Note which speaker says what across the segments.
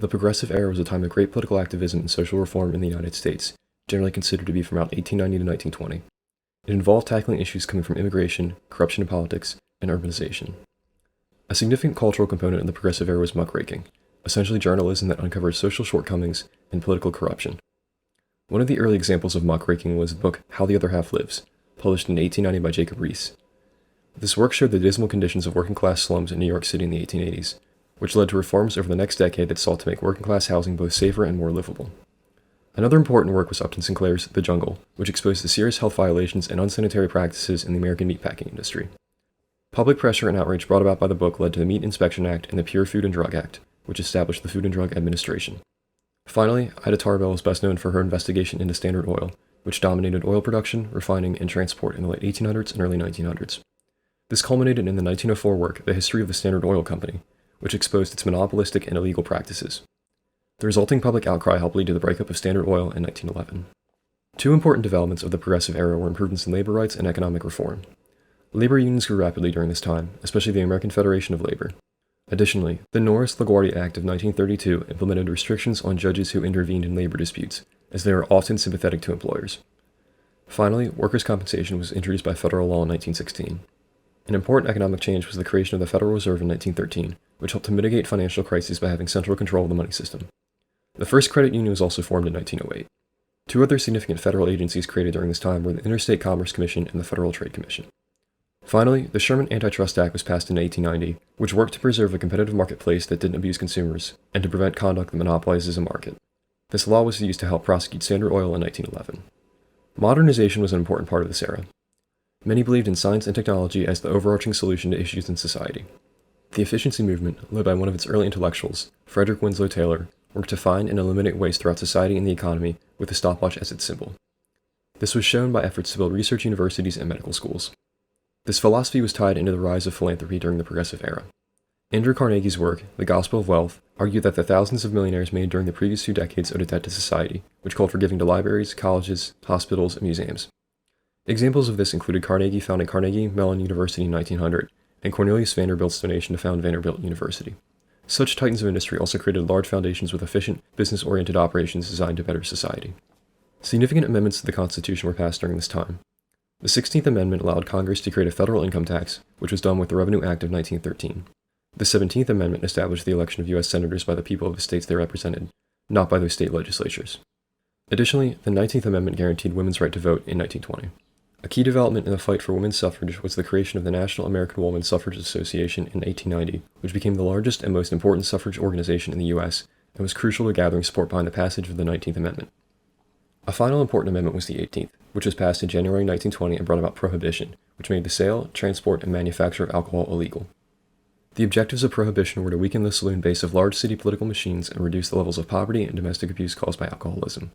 Speaker 1: the Progressive Era was a time of great political activism and social reform in the United States, generally considered to be from around 1890 to 1920. It involved tackling issues coming from immigration, corruption in politics, and urbanization. A significant cultural component in the Progressive Era was muckraking, essentially journalism that uncovered social shortcomings and political corruption. One of the early examples of muckraking was the book How the Other Half Lives, published in 1890 by Jacob Riis. This work showed the dismal conditions of working-class slums in New York City in the 1880s, which led to reforms over the next decade that sought to make working-class housing both safer and more livable. Another important work was Upton Sinclair's The Jungle, which exposed the serious health violations and unsanitary practices in the American meatpacking industry. Public pressure and outrage brought about by the book led to the Meat Inspection Act and the Pure Food and Drug Act, which established the Food and Drug Administration. Finally, Ida Tarbell is best known for her investigation into Standard Oil, which dominated oil production, refining, and transport in the late 1800s and early 1900s. This culminated in the 1904 work, The History of the Standard Oil Company, which exposed its monopolistic and illegal practices. The resulting public outcry helped lead to the breakup of Standard Oil in 1911. Two important developments of the Progressive Era were improvements in labor rights and economic reform. Labor unions grew rapidly during this time, especially the American Federation of Labor. Additionally, the Norris-LaGuardia Act of 1932 implemented restrictions on judges who intervened in labor disputes, as they were often sympathetic to employers. Finally, workers' compensation was introduced by federal law in 1916. An important economic change was the creation of the Federal Reserve in 1913, which helped to mitigate financial crises by having central control of the money system. The first credit union was also formed in 1908. Two other significant federal agencies created during this time were the Interstate Commerce Commission and the Federal Trade Commission. Finally, the Sherman Antitrust Act was passed in 1890, which worked to preserve a competitive marketplace that didn't abuse consumers, and to prevent conduct that monopolizes a market. This law was used to help prosecute Standard Oil in 1911. Modernization was an important part of this era. Many believed in science and technology as the overarching solution to issues in society. The efficiency movement, led by one of its early intellectuals, Frederick Winslow Taylor, worked to find and eliminate waste throughout society and the economy with the stopwatch as its symbol. This was shown by efforts to build research universities and medical schools. This philosophy was tied into the rise of philanthropy during the Progressive Era. Andrew Carnegie's work, The Gospel of Wealth, argued that the thousands of millionaires made during the previous 2 decades owed a debt to society, which called for giving to libraries, colleges, hospitals, and museums. Examples of this included Carnegie founding Carnegie Mellon University in 1900, and Cornelius Vanderbilt's donation to found Vanderbilt University. Such titans of industry also created large foundations with efficient, business-oriented operations designed to better society. Significant amendments to the Constitution were passed during this time. The 16th Amendment allowed Congress to create a federal income tax, which was done with the Revenue Act of 1913. The 17th Amendment established the election of U.S. senators by the people of the states they represented, not by those state legislatures. Additionally, the 19th Amendment guaranteed women's right to vote in 1920. A key development in the fight for women's suffrage was the creation of the National American Woman Suffrage Association in 1890, which became the largest and most important suffrage organization in the U.S. and was crucial to gathering support behind the passage of the 19th Amendment. A final important amendment was the 18th, which was passed in January 1920 and brought about Prohibition, which made the sale, transport, and manufacture of alcohol illegal. The objectives of Prohibition were to weaken the saloon base of large city political machines and reduce the levels of poverty and domestic abuse caused by alcoholism.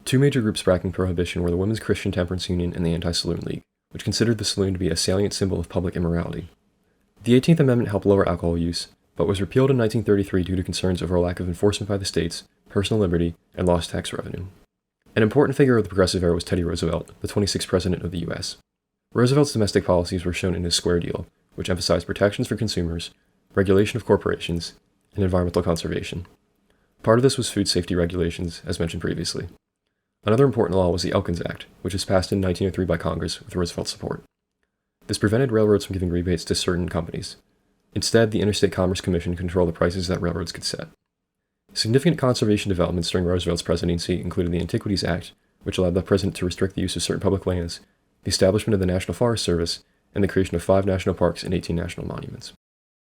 Speaker 1: Two major groups backing Prohibition were the Women's Christian Temperance Union and the Anti-Saloon League, which considered the saloon to be a salient symbol of public immorality. The 18th Amendment helped lower alcohol use, but was repealed in 1933 due to concerns over a lack of enforcement by the states, personal liberty, and lost tax revenue. An important figure of the Progressive Era was Teddy Roosevelt, the 26th President of the U.S. Roosevelt's domestic policies were shown in his Square Deal, which emphasized protections for consumers, regulation of corporations, and environmental conservation. Part of this was food safety regulations, as mentioned previously. Another important law was the Elkins Act, which was passed in 1903 by Congress with Roosevelt's support. This prevented railroads from giving rebates to certain companies. Instead, the Interstate Commerce Commission controlled the prices that railroads could set. Significant conservation developments during Roosevelt's presidency included the Antiquities Act, which allowed the president to restrict the use of certain public lands, the establishment of the National Forest Service, and the creation of 5 national parks and 18 national monuments.